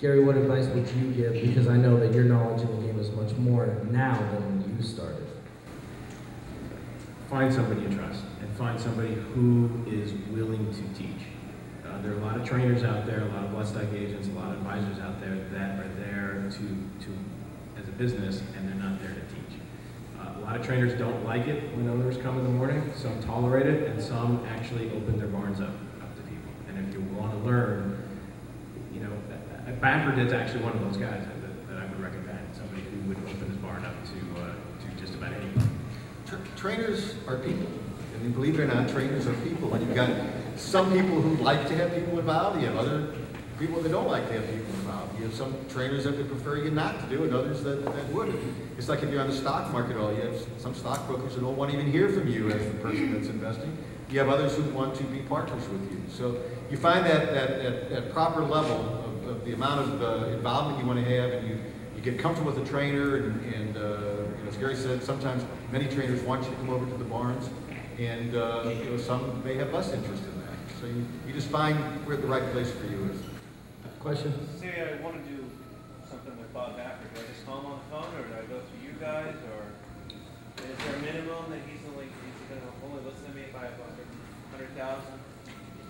Gary, what advice would you give? Because I know that your knowledge in the game is much more now than when you started. Find somebody you trust, and find somebody who is willing to teach. There are a lot of trainers out there, a lot of bloodstock agents, a lot of advisors out there that are there to as a business, and they're not there to teach. A lot of trainers don't like it when owners come in the morning. Some tolerate it, and some actually open their barns up to people. And if you want to learn, you know, Baffert is actually one of those guys that I would recommend. Somebody who would open his barn up to just about anyone. Trainers are people. I mean, believe it or not, trainers are people. And you've got some people who like to have people involved. You have other people that don't like to have people involved. You have some trainers that would prefer you not to do, and others that would. It's like if you're on the stock market, you have some stockbrokers who don't want to even hear from you as the person that's investing. You have others who want to be partners with you. So you find that proper level of the amount of involvement you want to have, and you get comfortable with the trainer, and you know, as Gary said, sometimes many trainers want you to come over to the barns, and you know, some may have less interest in that. So you just find where the right place for you is. Question? Say I want to do something with Bob Baffert. Do I just call him on the phone, or do I go through you guys, or is there a minimum that he's going to only listen to me if I have 100,000?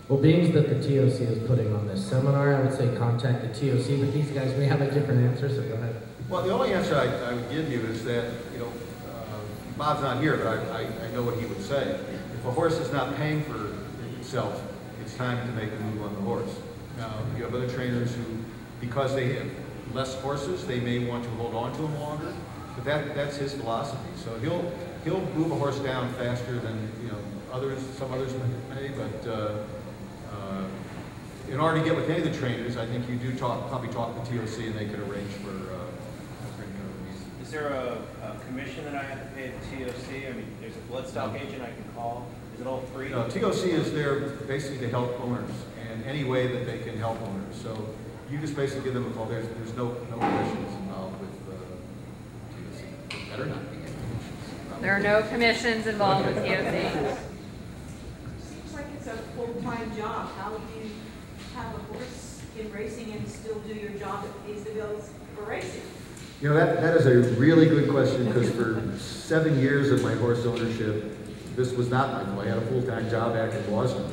Well, being that the TOC is putting on this seminar, I would say contact the TOC, but these guys may have a different answer, so go ahead. Well, the only answer I would give you is that, you know, Bob's not here, but I know what he would say. If a horse is not paying for itself, it's time to make a move on the horse. Now, you have other trainers who, because they have less horses, they may want to hold on to them longer, but that's his philosophy. So he'll move a horse down faster than, you know, some others may, but in order to get with any of the trainers, I think you do probably talk to TOC, and they could arrange for training companies. Is there a commission that I have to pay to TOC? I mean, there's a bloodstock agent I can call. Is it all free? No, TOC is there basically to help owners in any way that they can help owners. So you just basically give them a call. There's no commissions involved with TOC. Better not be any commissions. There are no commissions involved with TOC. Seems like it's a full-time job. How do you have a horse in racing and still do your job that pays the bills for racing? You know, that is a really good question, because for 7 years of my horse ownership, this was not my goal. I had a full-time job back in Boston,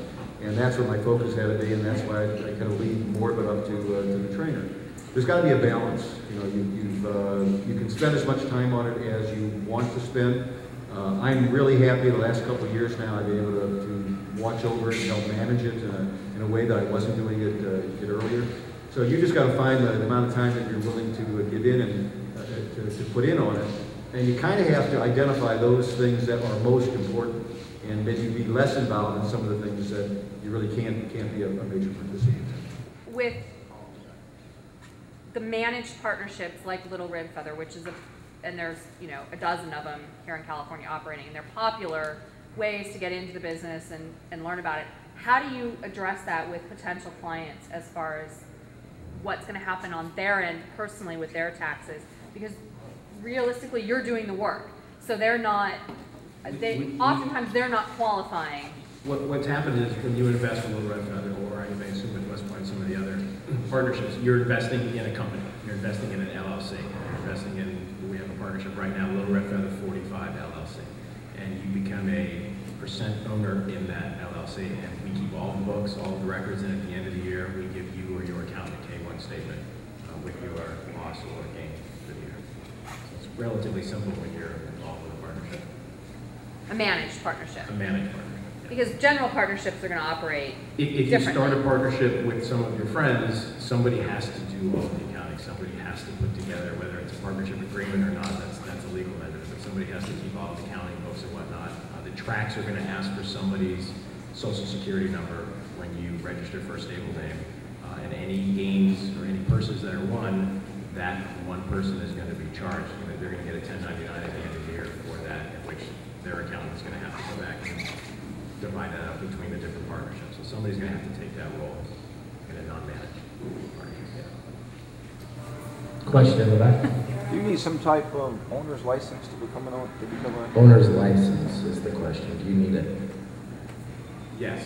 and that's where my focus had to be, and that's why I kind of leave more of it up to the trainer. There's got to be a balance. You know, you can spend as much time on it as you want to spend. I'm really happy the last couple of years now I've been able to watch over it and help manage it in a way that I wasn't doing it earlier. So you just got to find the amount of time that you're willing to give in and to put in on it. And you kind of have to identify those things that are most important, and maybe be less involved in some of the things that you really can't be a major participant in. With the managed partnerships like Little Red Feather, which is and there's, you know, a dozen of them here in California operating, and they're popular ways to get into the business and learn about it. How do you address that with potential clients as far as what's going to happen on their end personally with their taxes? Because realistically, you're doing the work, so they're not. Oftentimes, they're not qualifying. What's happened is when you invest in Little Red Feather, or I may assume at West Point, some of the other partnerships, you're investing in a company. You're investing in an LLC. You're investing in. We have a partnership right now, Little Red Feather 45 LLC, and you become a percent owner in that LLC, and we keep all the books, all the records, and at the end of the year, we give you or your accountant a K-1 statement with your loss or gain for the year. So it's relatively simple when you're involved with a partnership. A managed partnership. A managed partnership. Yeah. Because general partnerships are going to operate If you start a partnership with some of your friends, somebody has to do all the accounting. Somebody has to put together, whether it's a partnership agreement or not, that's a legal matter, but somebody has to keep all the accounting books and whatnot. The tracks are going to ask for somebody's social security number when you register for a stable name, and any gains or any purses that are won, that one person is going to be charged. They're going to get a 1099 at the end of the year for that, in which their accountant is going to have to go back and divide that up between the different partnerships. So somebody's going to have to take that role in a non-managed partnership. Question in the back. Do you need some type of owner's license to become an owner? Owner's license is the question. Do you need it? Yes.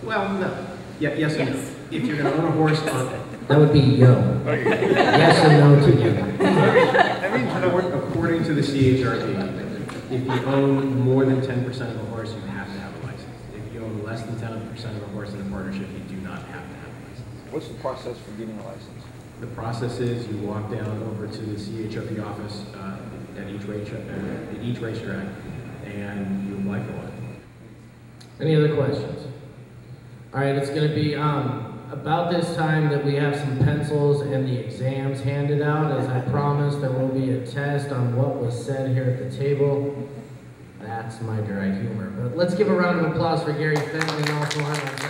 Well, no. Yeah, yes and no. Yes. If you're gonna own a horse on, That would be yo. Yes and no together. according to the CHRB, if you own more than 10% of a horse, you have to have a license. If you own less than 10% of a horse in a partnership, you do not have to have a license. What's the process for getting a license? The process is you walk down over to the CHRB office at each racetrack, and you apply for one. Any other questions? All right, it's going to be about this time that we have some pencils and the exams handed out. As I promised, there will be a test on what was said here at the table. That's my dry humor. But let's give a round of applause for Gary Fenton and also Arnold.